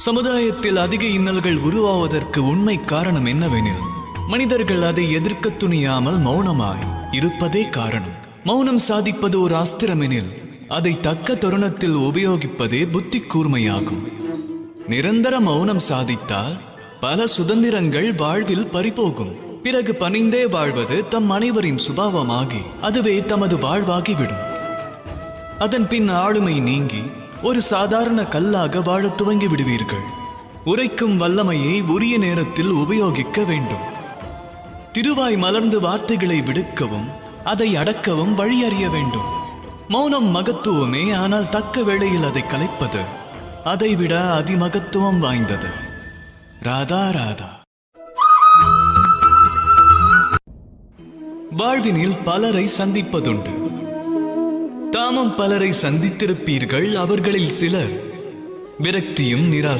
சமுதாயத்தில் அதிக இன்னல்கள் உருவாவதற்கு உண்மை காரணம் என்னவெனில் மனிதர்கள் அதை எதிர்க்க துணியாமல் மௌனமாய் இருப்பதே காரணம். மௌனம் சாதிப்பது ஒரு அஸ்திரமெனில் அதை தக்க தருணத்தில் உபயோகிப்பதே புத்தி கூர்மையாகும். நிரந்தர மௌனம் சாதித்தால் பல சுதந்திரங்கள் வாழ்வில் பறிபோகும். பிறகு பணிந்தே வாழ்வது தம் அனைவரின் சுபாவமாகி அதுவே தமது வாழ்வாகிவிடும். அதன் பின் ஆளுமை நீங்கி ஒரு சாதாரண கல்லாக வாழத் துவங்கி விடுவீர்கள். உரைக்கும் வல்லமையை உரிய நேரத்தில் உபயோகிக்க வேண்டும். திருவாய் மலர்ந்து வார்த்தைகளை விடுக்கவும் அதை அடக்கவும் வழி அறிய வேண்டும். மௌனம் மகத்துவமே, ஆனால் தக்க வேளையில் அதை கலைப்பது அதைவிட அதிமகத்துவம் வாய்ந்தது. ராதா ராதா. வாழ்வினில் பலரை சந்திப்பதுண்டு. தாமும் பலரை சந்தித்திருப்பீர்கள். அவர்களில் சிலர் விரக்தியும் நிராசை